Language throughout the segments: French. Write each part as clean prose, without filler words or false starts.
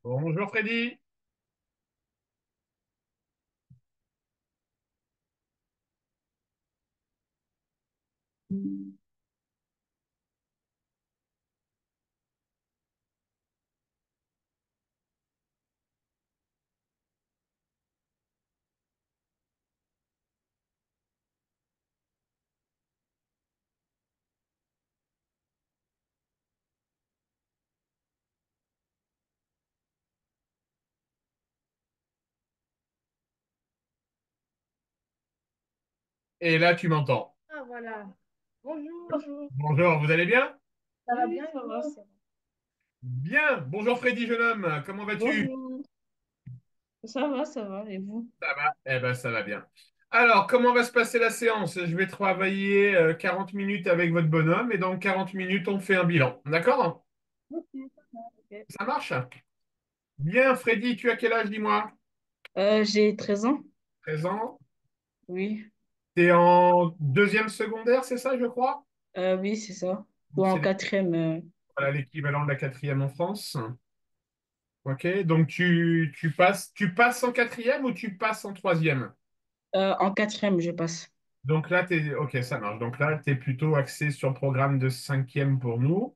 Bonjour Freddy. Et là, tu m'entends. Ah, voilà. Bonjour. Bonjour. Bonjour, vous allez bien? Ça va bien, ça va. Bien. Bonjour Freddy, jeune homme. Comment vas-tu? Bonjour. Ça va. Et vous? Ça va? Eh ben, ça va bien. Alors, comment va se passer la séance? Je vais travailler 40 minutes avec votre bonhomme et dans 40 minutes, on fait un bilan. D'accord? Ok, ok. Ça marche? Bien, Freddy, tu as quel âge, dis-moi? J'ai 13 ans. 13 ans. Oui. T'es en deuxième secondaire, c'est ça, je crois? Oui, c'est ça. Ou Donc, en c'est quatrième. voilà, l'équivalent de la quatrième en France. Ok, donc tu passes en quatrième ou tu passes en troisième? En quatrième, je passe. Donc là, ok, ça marche. Donc là, tu es plutôt axé sur le programme de cinquième pour nous.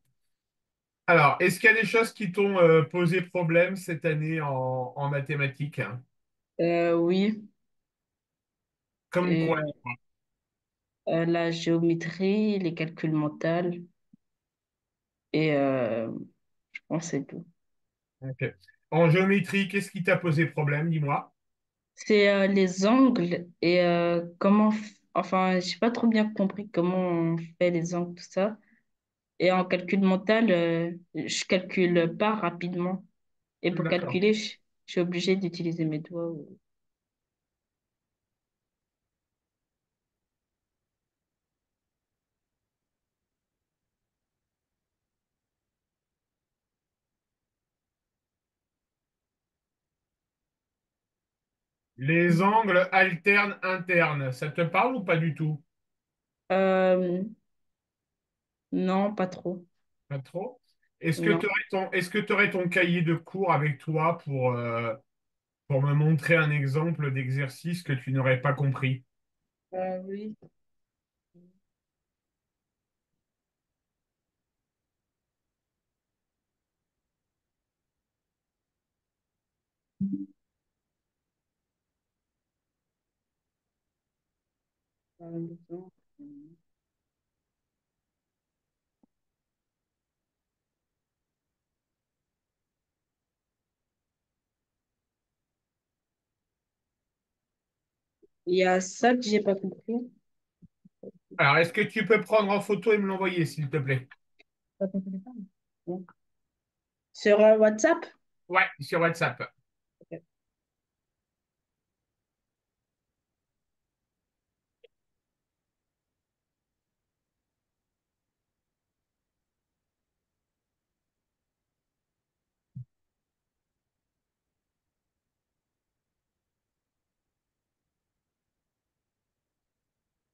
Alors, est-ce qu'il y a des choses qui t'ont posé problème cette année en mathématiques? Oui. Comme Et, quoi? la géométrie, les calculs mentaux. Et je pense que c'est tout. Ok. En géométrie, qu'est-ce qui t'a posé problème, dis-moi? C'est les angles et enfin, j'ai pas trop bien compris comment on fait les angles, tout ça. Et en calcul mental, je calcule pas rapidement. Et pour D'accord. calculer, je suis obligée d'utiliser mes doigts. Les angles alternes internes, ça te parle ou pas du tout? Euh, non, pas trop. Pas trop. Est-ce que tu Non. aurais ton cahier de cours avec toi pour me montrer un exemple d'exercice que tu n'aurais pas compris? Oui. Disons, il y a ça que j'ai pas compris. Alors, est-ce que tu peux prendre en photo et me l'envoyer, s'il te plaît? Pas ton téléphone. Bon. Sur WhatsApp? Ouais, sur WhatsApp. Ok.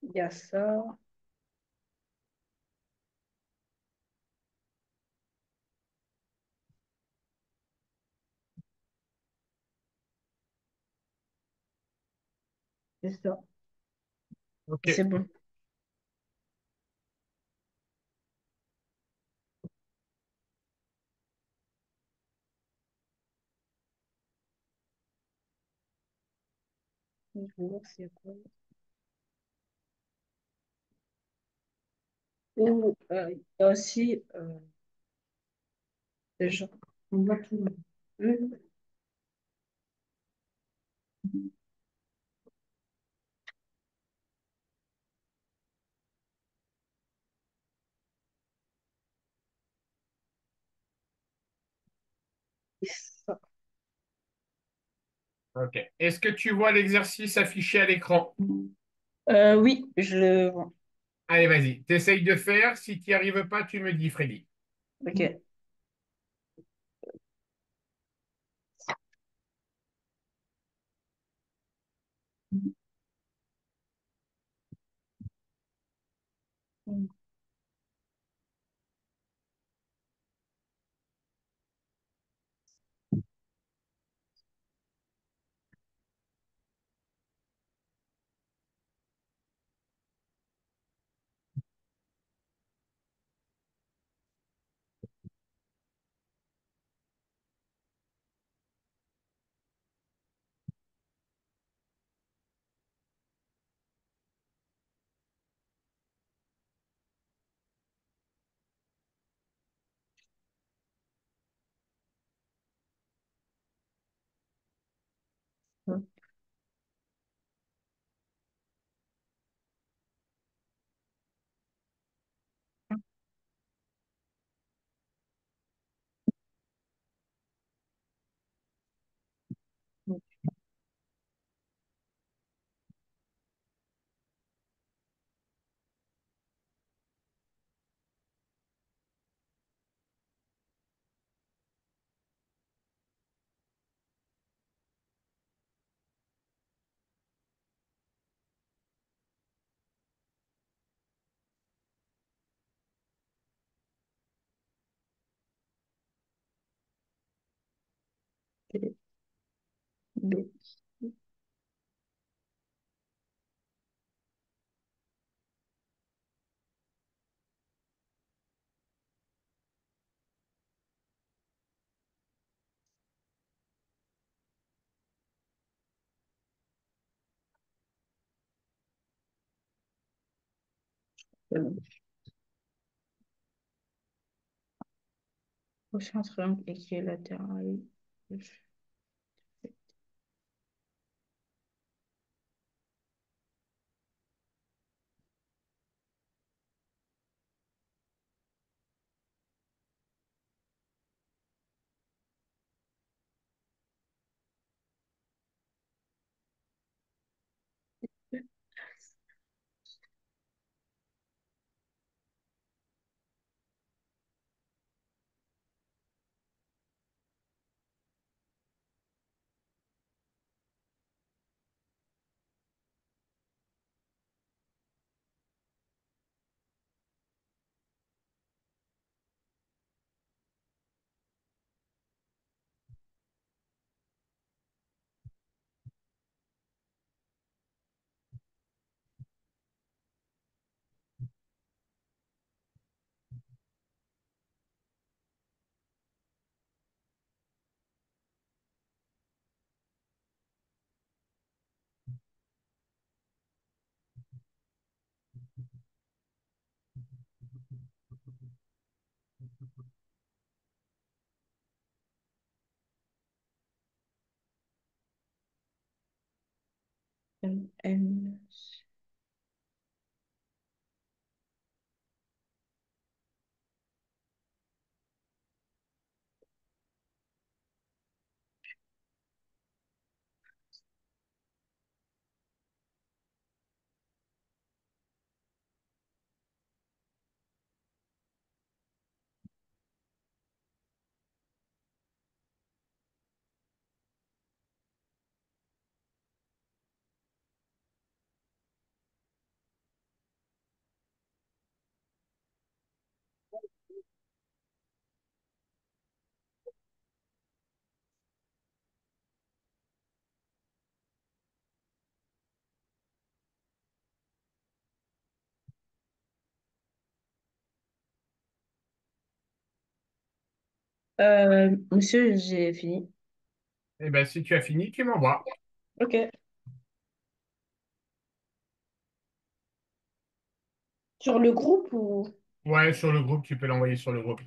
Il y a ça. C'est ça. Ok. C'est bon. Je vais voir s'il y a quoi. Ou, il y a aussi des gens. On voit tout. Mhm. C'est ça. Ok. Est-ce que tu vois l'exercice affiché à l'écran? Oui, je le vois. Allez, vas-y. T'essayes de faire. Si tu n'y arrives pas, tu me dis, Freddy. Ok. T, B. C'est bon. Prochain triangle équilatéral. M, N. Monsieur, j'ai fini. Eh ben, si tu as fini, tu m'envoies. Ok. Sur le groupe ou... Ouais, sur le groupe, tu peux l'envoyer sur le groupe.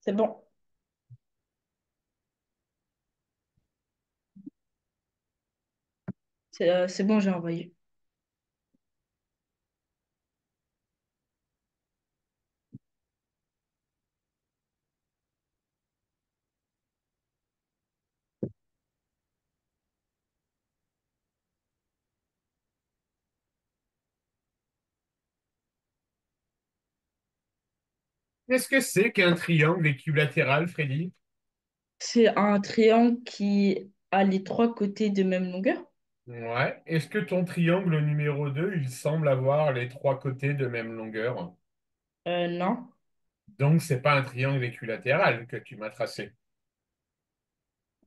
C'est bon. C'est bon, j'ai envoyé. Qu'est-ce que c'est qu'un triangle équilatéral, Freddy? C'est un triangle qui a les trois côtés de même longueur? Ouais. Est-ce que ton triangle numéro 2, il semble avoir les trois côtés de même longueur? Non. Donc, c'est pas un triangle équilatéral que tu m'as tracé.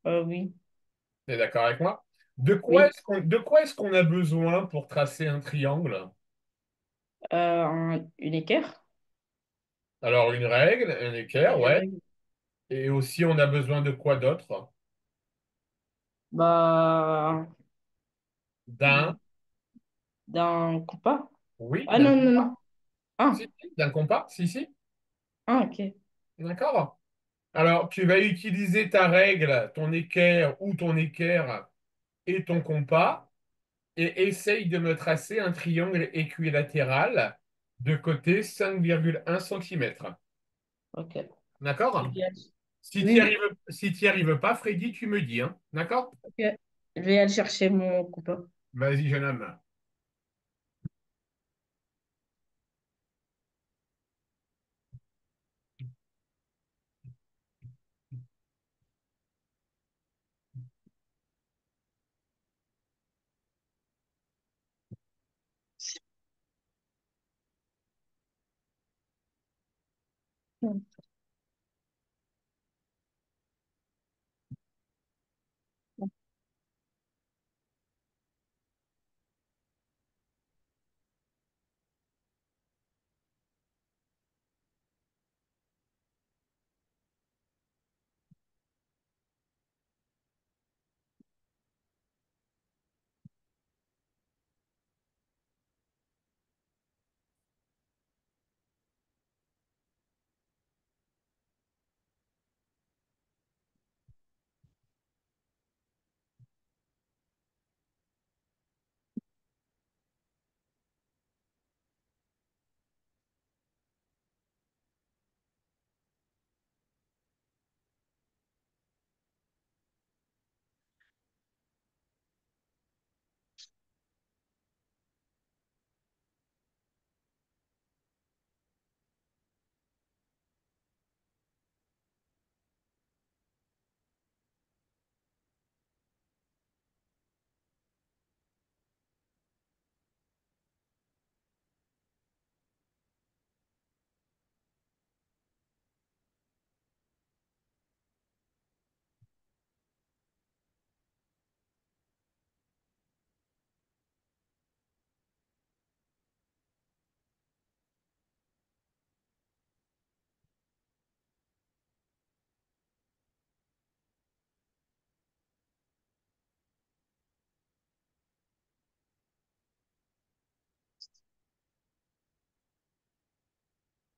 Oui. Tu es d'accord avec moi? Oui. De quoi est-ce qu'on a besoin pour tracer un triangle? Une équerre? Alors, une règle, un équerre, Une ouais. règle. Et aussi, on a besoin de quoi d'autre? Bah, D'un, d'un compas? oui, Ah d'un non, non, compas. non. Si, Un. si, d'un compas, si, si. Ah, ok. D'accord. Alors, tu vas utiliser ta règle, ton équerre ou ton équerre et ton compas et essaye de me tracer un triangle équilatéral de côté 5,1 cm. Ok. Je D'accord? vais aller- Si tu Oui, arrives, si t'y arrives pas, Freddy, tu me dis, hein. D'accord? ok. Je vais aller chercher mon compas. Vas-y, jeune homme.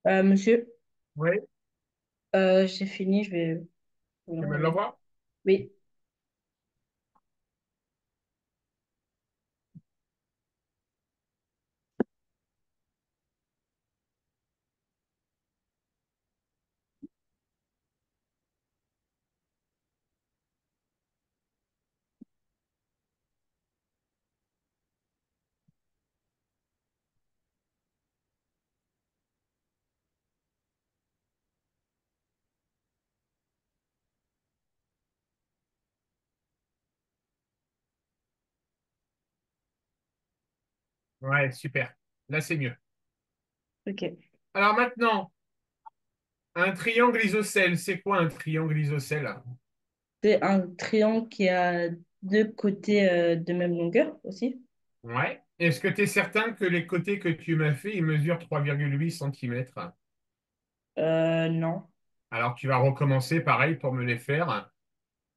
Monsieur, Oui, j'ai fini, je vais vous tu me l'envoyer. l'envoies? Oui, Ouais, super. Là, c'est mieux. ok. Alors maintenant, un triangle isocèle, c'est quoi un triangle isocèle? C'est un triangle qui a deux côtés de même longueur aussi. Ouais. Est-ce que tu es certain que les côtés que tu m'as fait, ils mesurent 3,8 cm? Non. Alors tu vas recommencer pareil pour me les faire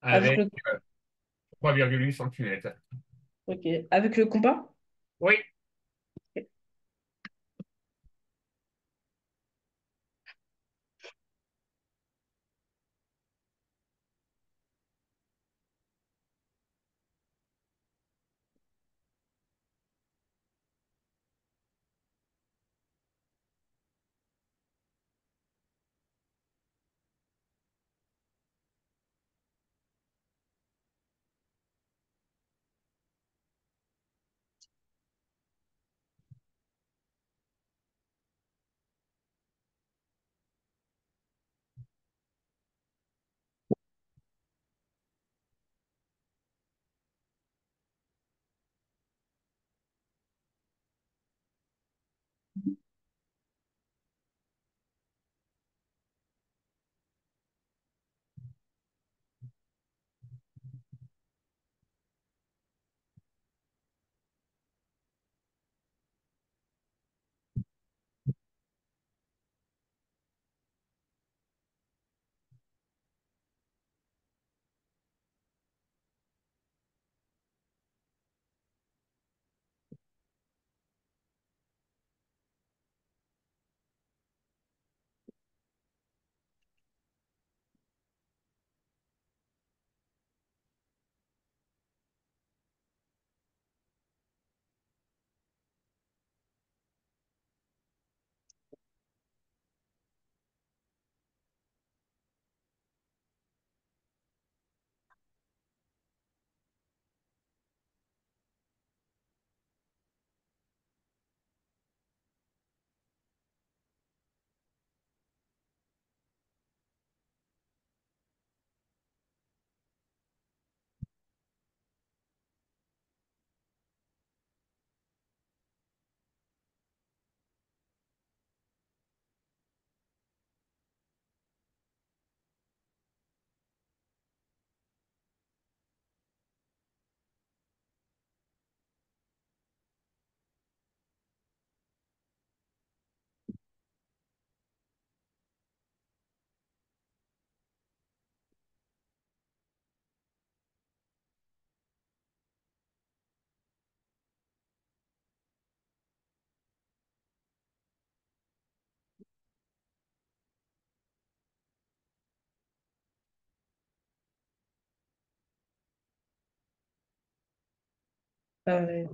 Avec avec le, 3,8 cm. ok. Avec le compas? Oui, Ok. Euh,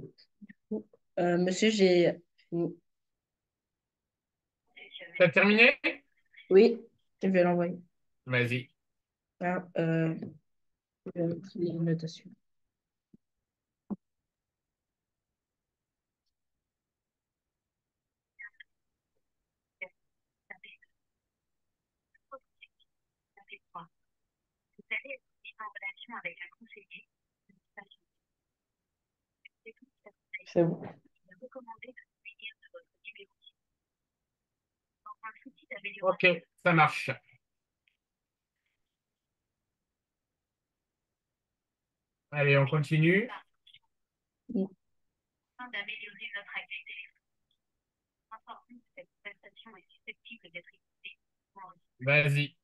monsieur, j'ai fini. T'as terminé? Oui, je vais l'envoyer. Vas-y. Ah, je vais mettre les notations. C'est bon. Ok, ça marche. Allez, on continue. Vas-y.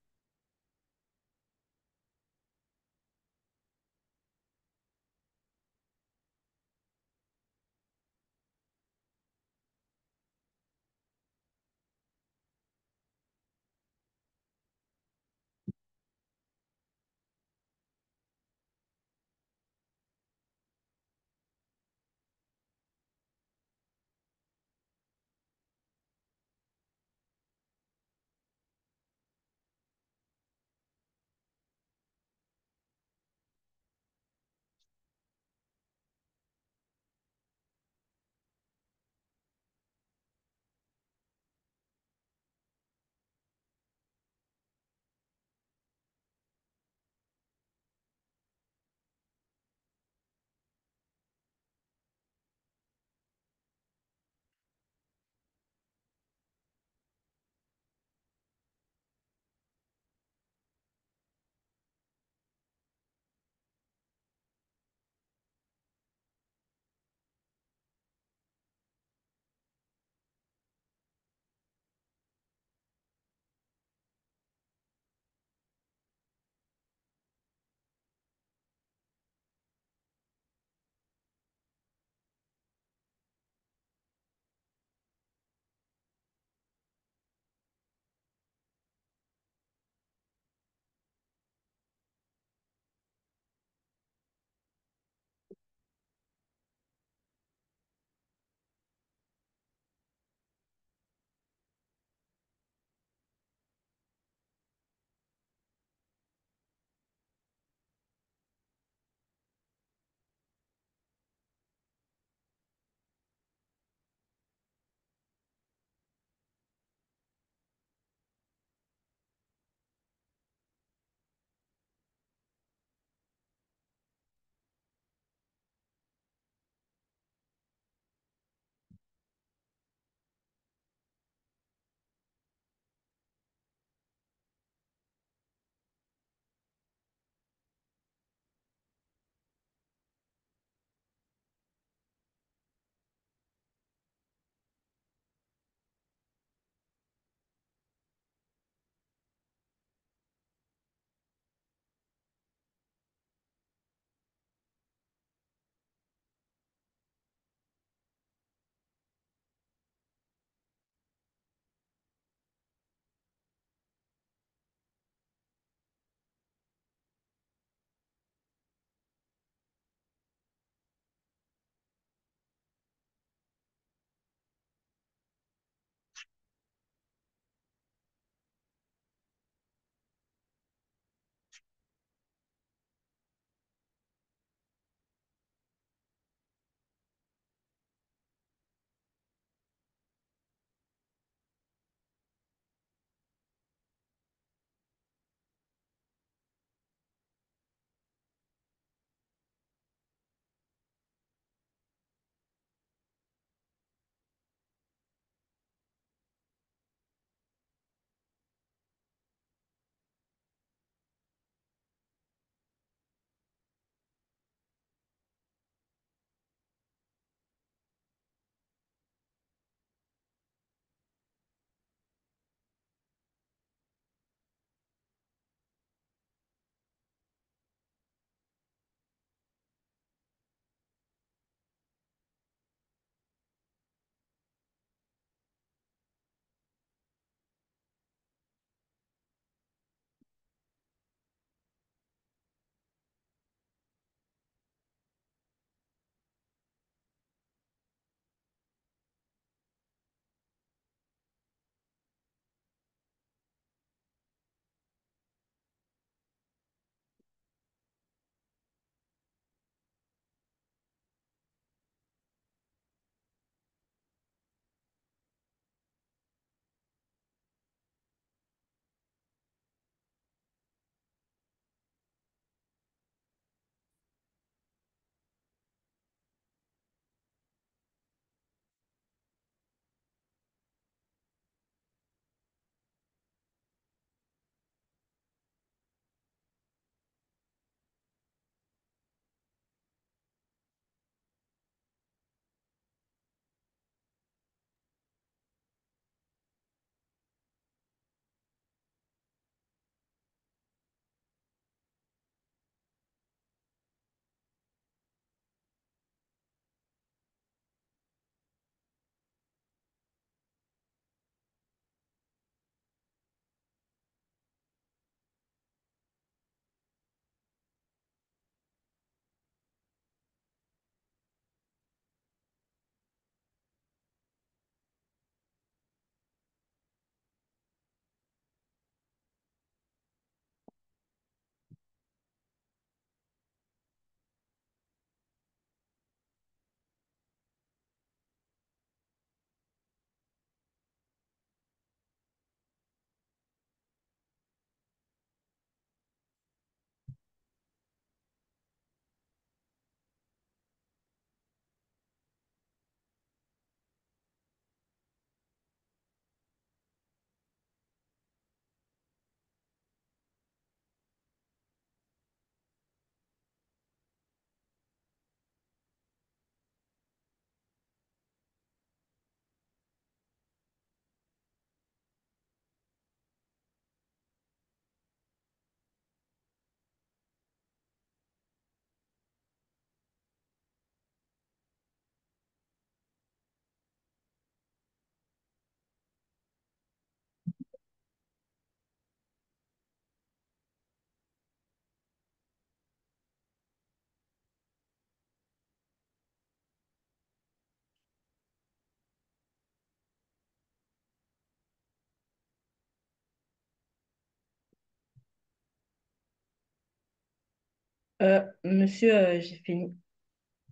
Monsieur, j'ai fini.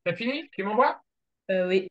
T'as fini? Tu m'envoies? Oui.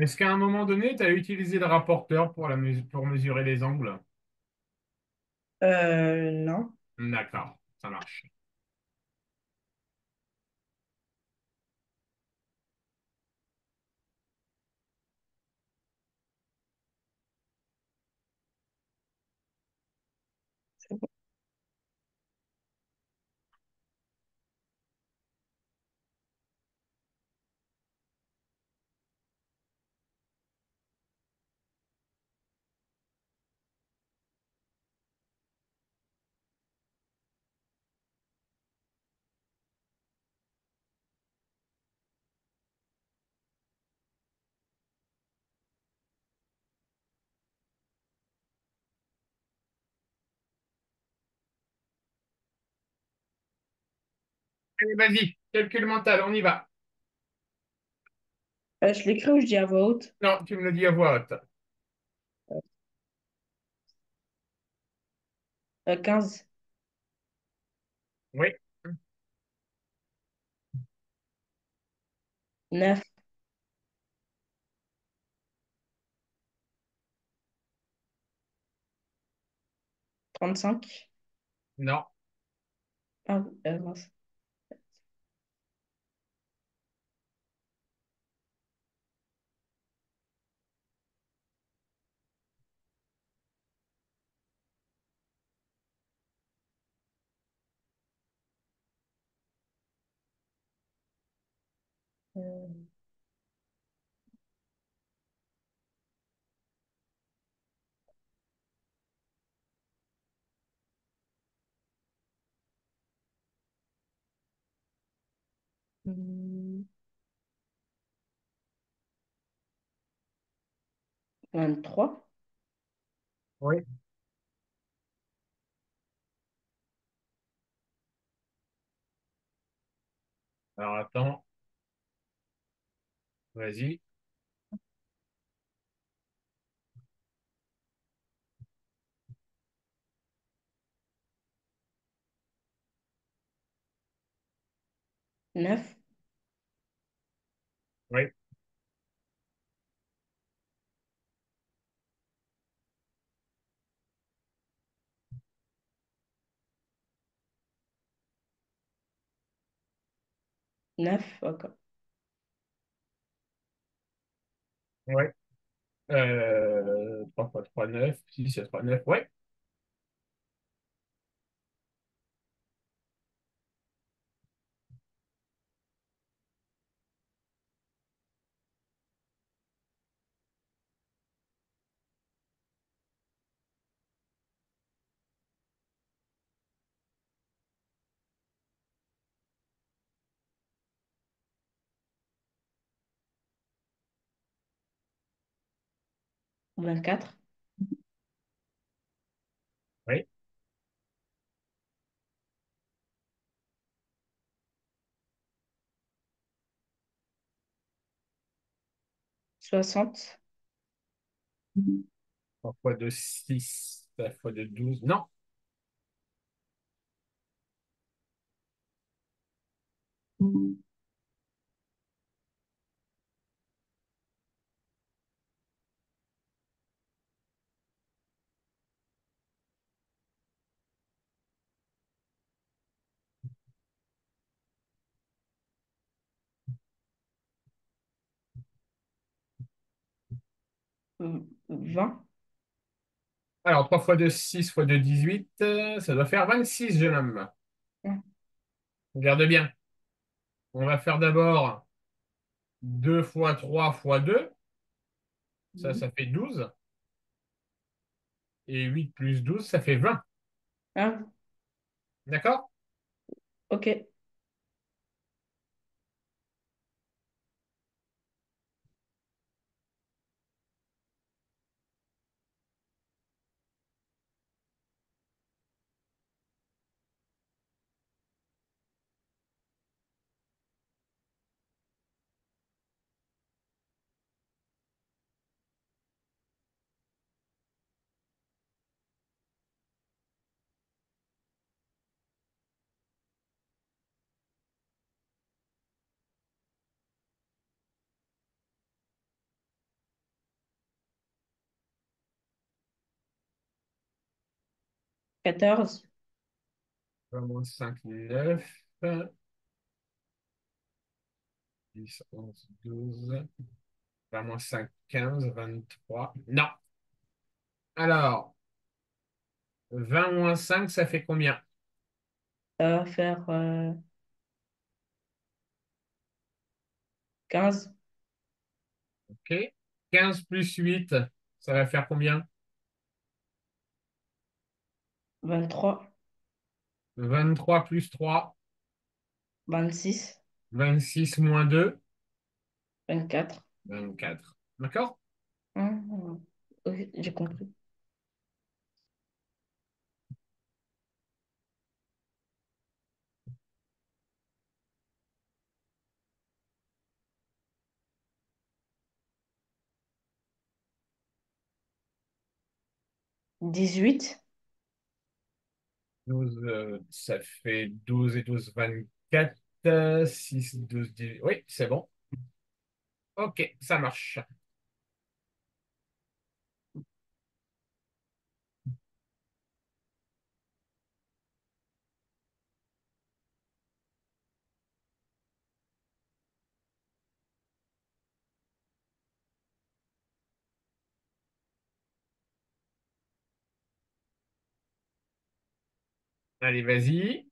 Est-ce qu'à un moment donné, tu as utilisé le rapporteur pour, pour mesurer les angles? Non. D'accord, ça marche. C'est bon. Allez, vas-y, calcul mental, on y va. Je l'écris ou je dis à voix haute? Non, tu me le dis à voix haute. 15, Oui, 9, 35. non, Ah, mince. 23. oui. Alors attends, vas-y. 9, Oui, 9, ok. oui. 3 fois 3 9 6 c'est 3 9 ouais. 24, Oui, 60, 3 fois 2 6 3 fois 2 12 non, 20. Alors, 3 fois 2 6 fois 2 18 ça doit faire 26, jeune homme. Regarde bien. On va faire d'abord 2 fois 3 fois 2. Ça fait 12. Et 8 plus 12, ça fait 20. Ah, D'accord? ok. 14. 20 moins 5, 9. 10, 11, 12. 20 moins 5, 15, 23. Non. Alors, 20 moins 5, ça fait combien? Ça va faire 15. OK. 15 plus 8, ça va faire combien? 23. 23 plus 3, 26. 26 moins 2, 24. 24. D'accord? Ah, ok, j'ai compris. 18. 12, ça fait 12 et 12, 24. 6, 12, 18. Oui, c'est bon. OK, ça marche. Allez, vas-y.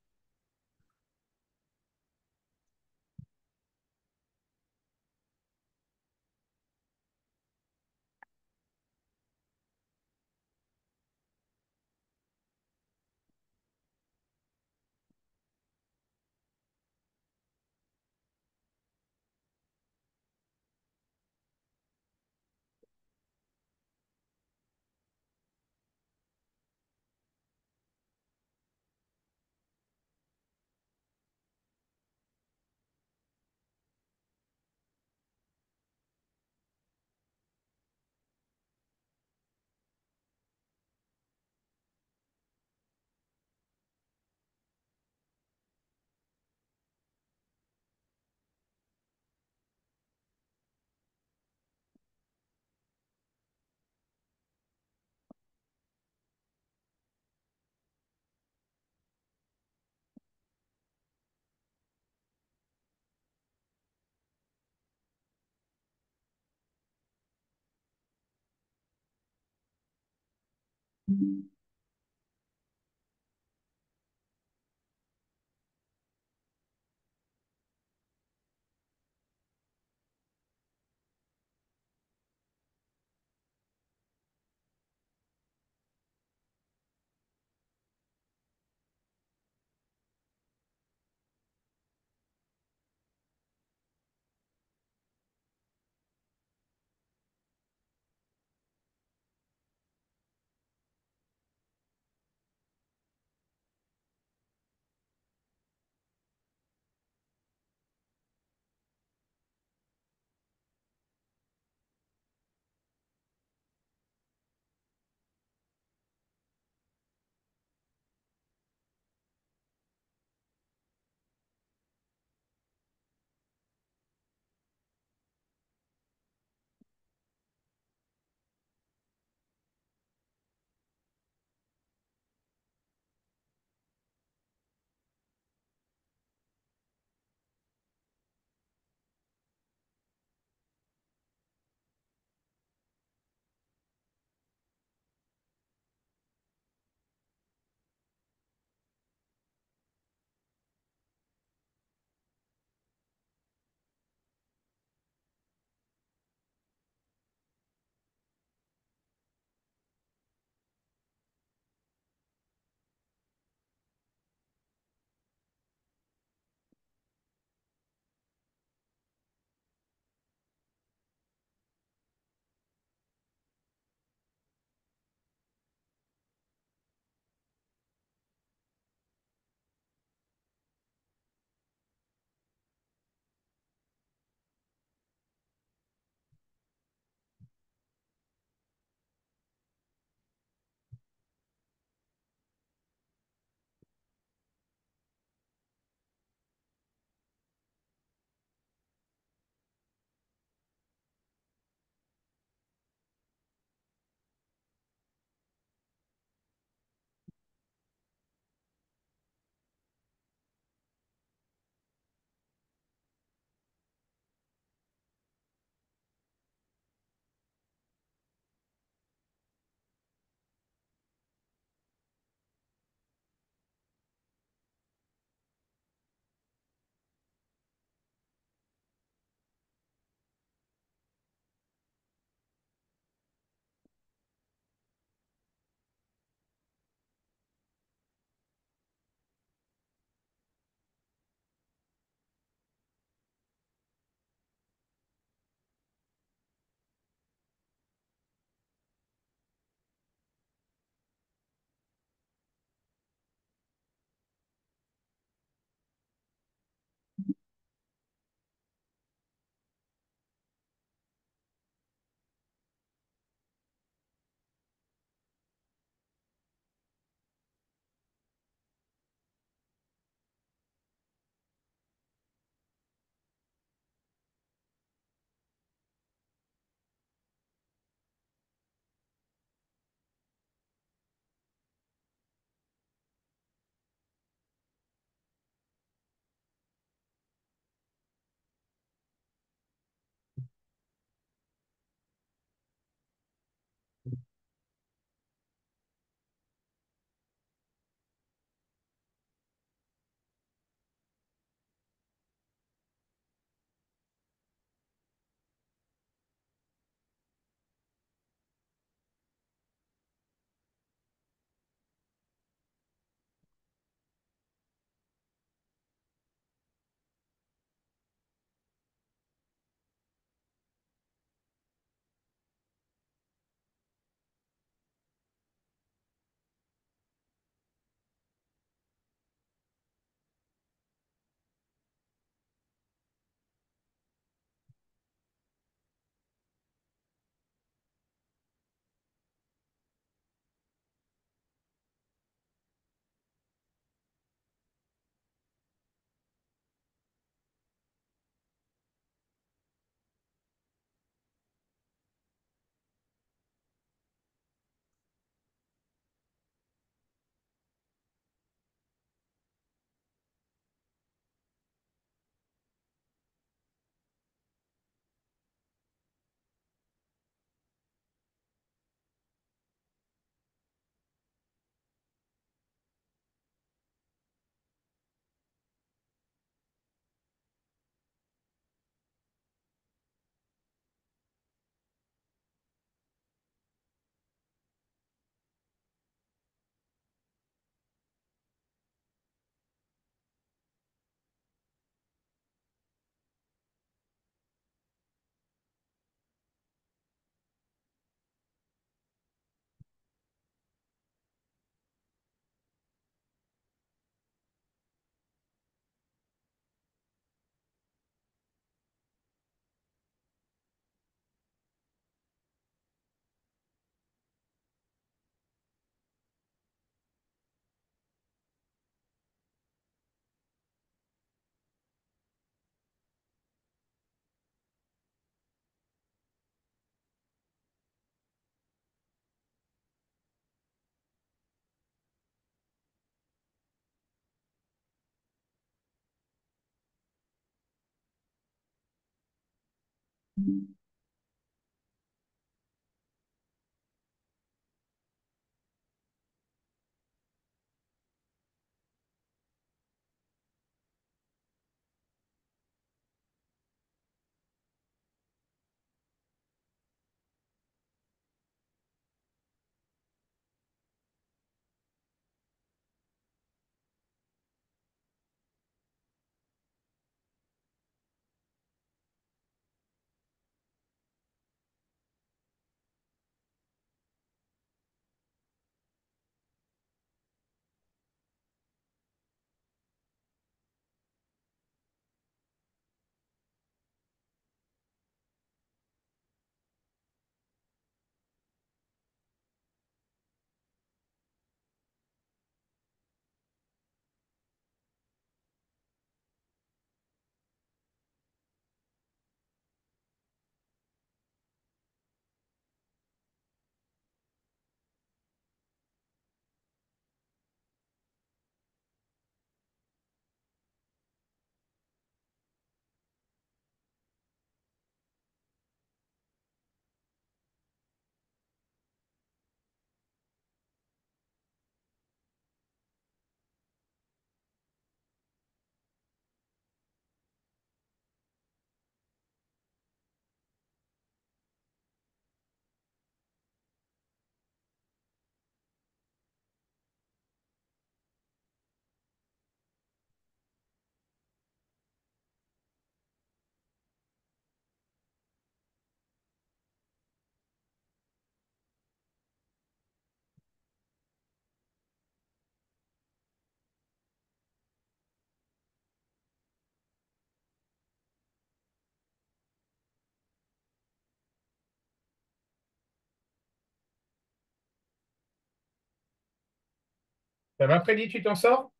Ça va, Freddy, tu t'en sors?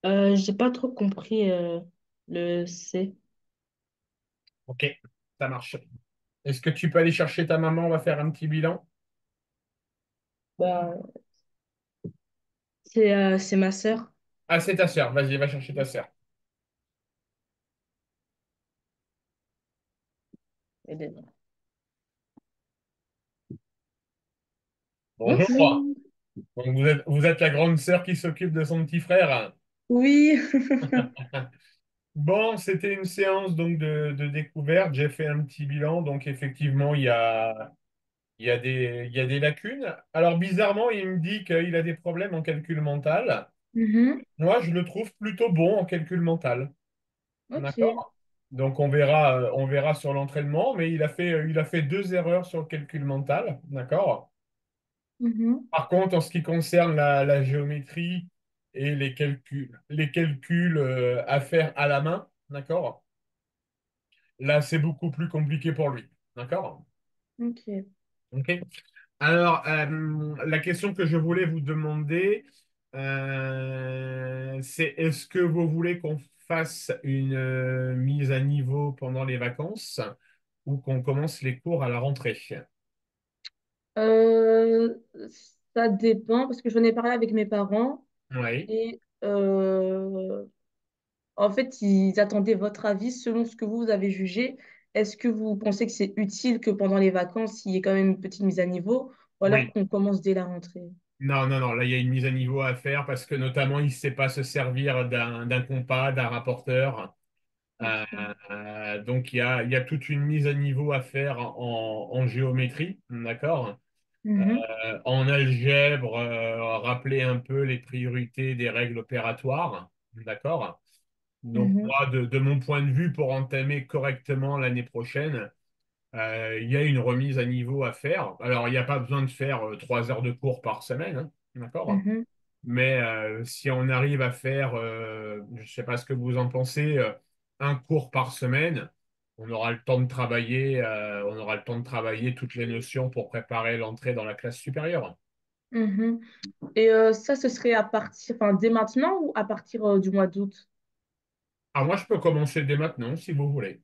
J'ai pas trop compris le C. Ok, ça marche. Est-ce que tu peux aller chercher ta maman? On va faire un petit bilan. Bah, c'est ma sœur. Ah, c'est ta sœur. Vas-y, va chercher ta sœur. Elle est là. Bonjour. Bonjour. Donc vous êtes la grande sœur qui s'occupe de son petit frère. Oui. Bon, c'était une séance donc de découverte. J'ai fait un petit bilan. Donc effectivement, il y a des lacunes. Alors bizarrement, il me dit qu'il a des problèmes en calcul mental. Mhm. Moi, je le trouve plutôt bon en calcul mental. Ok. D'accord? Donc on verra sur l'entraînement, mais il a fait 2 erreurs sur le calcul mental. D'accord? Mhm. Par contre, en ce qui concerne la géométrie et les calculs à faire à la main, d'accord? Là, c'est beaucoup plus compliqué pour lui. D'accord? Ok. Ok. Alors, la question que je voulais vous demander, c'est est-ce que vous voulez qu'on fasse une mise à niveau pendant les vacances ou qu'on commence les cours à la rentrée? Euh, Ça dépend parce que j'en ai parlé avec mes parents Oui, et en fait, ils attendaient votre avis selon ce que vous avez jugé. Est-ce que vous pensez que c'est utile que pendant les vacances, il y ait quand même une petite mise à niveau ou alors oui. qu'on commence dès la rentrée? Non, non, non, là, il y a une mise à niveau à faire parce que notamment, il ne sait pas se servir d'un compas, d'un rapporteur. Euh, Ok. donc, il y a toute une mise à niveau à faire en géométrie, d'accord? Mhm. En algèbre, rappeler un peu les priorités des règles opératoires, d'accord? Donc, Mhm. moi, de mon point de vue, pour entamer correctement l'année prochaine, il y a une remise à niveau à faire. Alors, il n'y a pas besoin de faire 3 heures de cours par semaine, hein, d'accord? Mhm. Mais si on arrive à faire, je ne sais pas ce que vous en pensez, un cours par semaine, on aura le temps de travailler toutes les notions pour préparer l'entrée dans la classe supérieure. Mhm. Et ça, ce serait à partir, enfin, dès maintenant ou à partir du mois d'août? Alors moi, je peux commencer dès maintenant, si vous voulez.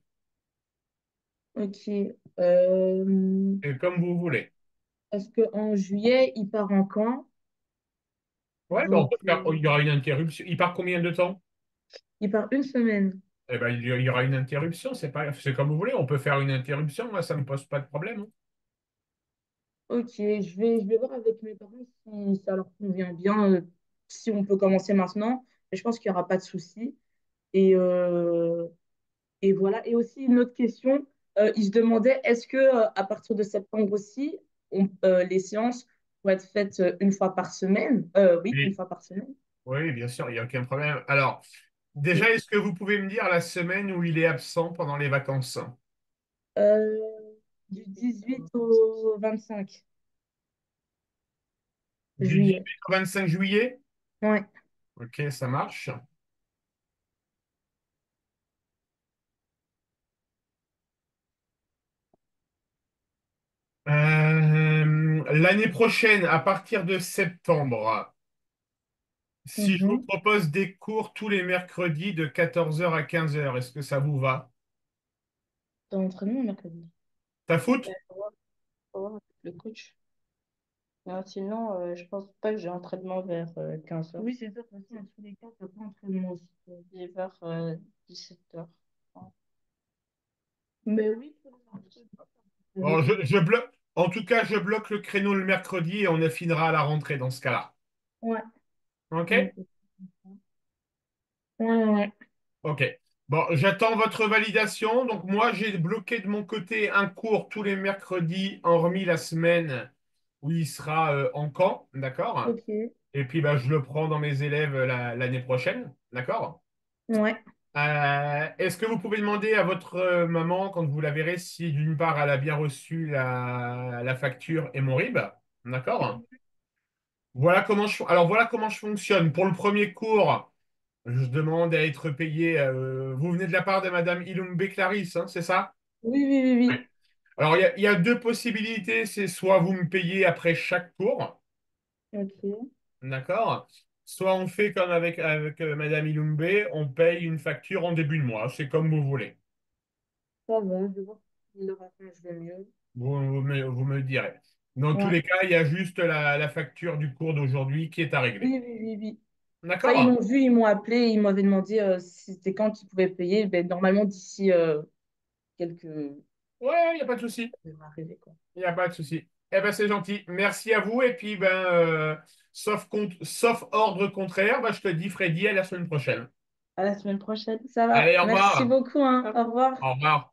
Ok. Euh, Et comme vous voulez. Est-ce qu'en juillet, il part en camp? Ouais, ben on Donc, peut faire, il y aura une interruption. Il part combien de temps? il part une semaine. Eh ben, il y aura une interruption, c'est comme vous voulez. On peut faire une interruption, moi, ça ne me pose pas de problème, hein. Ok, je vais voir avec mes parents si ça leur convient bien, si on peut commencer maintenant. Et je pense qu'il n'y aura pas de souci. Et, voilà. Et aussi, une autre question, ils se demandaient, est-ce que à partir de septembre aussi, les séances vont être faites une fois par semaine? Oui, une Oui, fois par semaine. oui, bien sûr, il n'y a aucun problème. Alors, déjà, Ok. est-ce que vous pouvez me dire la semaine où il est absent pendant les vacances? Euh, du 18 au 25 Du 18 juillet. au 25 juillet? Ouais. Ok, ça marche. L'année prochaine, à partir de septembre, si je vous Mhm. propose des cours tous les mercredis de 14 heures à 15 heures, est-ce que ça vous va? T'as entraînement mercredi. Ça foot? Faut voir avec le coach. Sinon, je pense pas que j'ai entraînement vers 15h. Oui, c'est ça. De toute façon, dans tous les cas, t'as pas entraînement aussi. J'ai vers 17h. Mais oui, pour les entraînements, ça peut Bon, je, être- je bloque. En tout cas, je bloque le créneau le mercredi et on affinera à la rentrée dans ce cas-là. Ouais. OK? Donc, ouais, ouais. OK. Bon, j'attends votre validation. Donc, moi, j'ai bloqué de mon côté un cours tous les mercredis, hormis la semaine où il sera en camp. D'accord? Ok. Et puis, bah, je le prends dans mes élèves l'année prochaine. D'accord? Ouais. Est-ce que vous pouvez demander à votre maman, quand vous la verrez, si d'une part elle a bien reçu la facture et mon RIB? D'accord? Alors voilà comment je fonctionne. Pour le premier cours, je demande à être payé. Vous venez de la part de Madame Ilumbe Clarisse, hein, c'est ça? Oui, oui, oui, Ouais. oui. Alors il y a deux possibilités. C'est soit vous me payez après chaque cours, Ok. d'accord? Soit on fait comme avec Madame Ilumbe, on paye une facture en début de mois. C'est comme vous voulez. Ça va, je vais voir si le rattrapage le mieux. Vous me direz. Dans tous Ouais. les cas, il y a juste la facture du cours d'aujourd'hui qui est à régler. Oui, oui, oui, oui. Ça, ils D'accord? m'ont vu, ils m'ont appelé, ils m'avaient demandé si c'était quand ils pouvaient payer. Ben, normalement, d'ici quelques... Ouais, il n'y a pas de souci. Ça devrait arriver, quoi. Il n'y a pas de souci. Eh ben, c'est gentil. Merci à vous. Et puis, sauf ordre contraire, je te dis, Freddy, à la semaine prochaine. À la semaine prochaine. Ça va. Allez, au Merci revoir. beaucoup, hein. Au revoir. Au revoir.